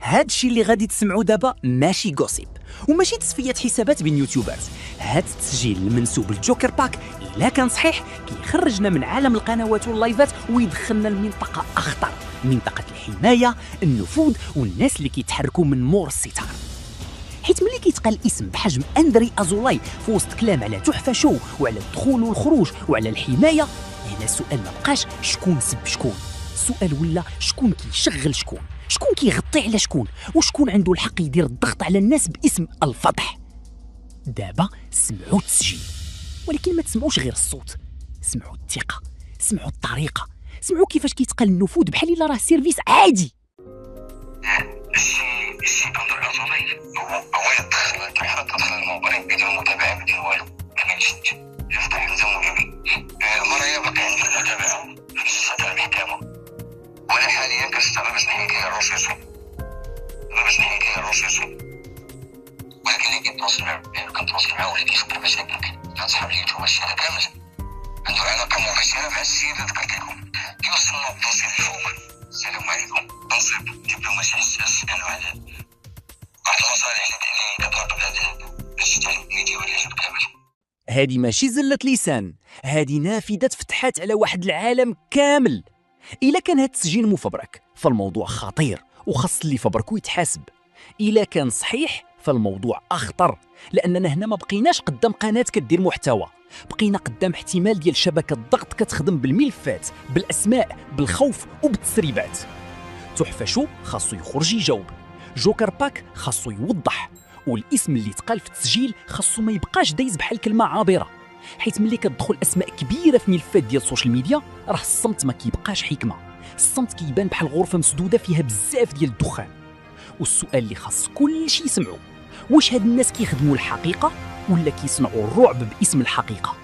هادشي اللي غادي تسمعوا دابا ماشي غوسيب وماشي تصفيات حسابات بين يوتيوبرز. هاد التسجيل المنسوب لجوكر باك الا كان صحيح كيخرجنا من عالم القنوات واللايفات ويدخلنا لمنطقه اخطر، منطقه الحمايه، النفوذ والناس اللي كيتحركوا من مور الستار. حيت ملي كيتقال الاسم بحجم اندري ازولاي في وسط كلام على تحفه شو وعلى الدخول والخروج وعلى الحمايه، هنا السؤال ما بقاش شكون سب شكون، السؤال ولا شكون كيشغل شكون، شكون كيغطي على شكون، وشكون عنده الحق يدير الضغط على الناس باسم الفضح. دابا سمعوا التسجيل، ولكن ما تسمعوش غير الصوت، سمعوا الثقه، سمعوا الطريقه، سمعوا كيفاش كيتقال النفوذ بحال الا راه سيرفيس عادي. الشيء كندير أزولي هو يدخل كيف تدخل الموبايل بدون متابعة بدون والو، كاينش يفتح نزوم جوجل المرايا باقي عندي المتابعة في السلطة المحكمة، وانا حاليا كنستعمل باش نحيد ليها الرصيصي ولكن اللي كنتواصل معاه واللي كيخبر مشاكل كنصحاب اليوتيوب هادشي هذا كامل عنده علاقة مباشرة مع السيد اللي ذكرت لكم. كيوصلنا الدوسي لفوق، السلام عليكم، تنصيب دبلوماسي حساس كانوا على واحد المصالح اللي كتربط هذا باش تعلم الميديا والحزب كامل. هادي ماشي زلة لسان، هادي نافذة فتحات على واحد العالم كامل. إلا كان هاد التسجيل مفبرك فالموضوع خطير وخاص اللي فبركو يتحاسب. إلا كان صحيح فالموضوع أخطر، لأننا هنا ما بقيناش قدام قناة كدير محتوى، بقينا قدام احتمال ديال شبكة ضغط كتخدم بالملفات، بالأسماء، بالخوف وبالتسريبات. تحفة شو خاصو يخرج يجاوب، جوكر باك خاصو يوضح، والاسم اللي تقال في التسجيل خاصو ما يبقاش دايز بحال كلمة عابرة. حيت ملي كتدخل أسماء كبيرة في ملفات ديال السوشيال ميديا راه الصمت ما كيبقاش حكمة، الصمت كيبان بحال غرفة مسدودة فيها بزاف ديال الدخان. والسؤال اللي خاص كل شي يسمعوا، واش هاد الناس كيخدموا الحقيقة ولا كيصنعوا الرعب باسم الحقيقة؟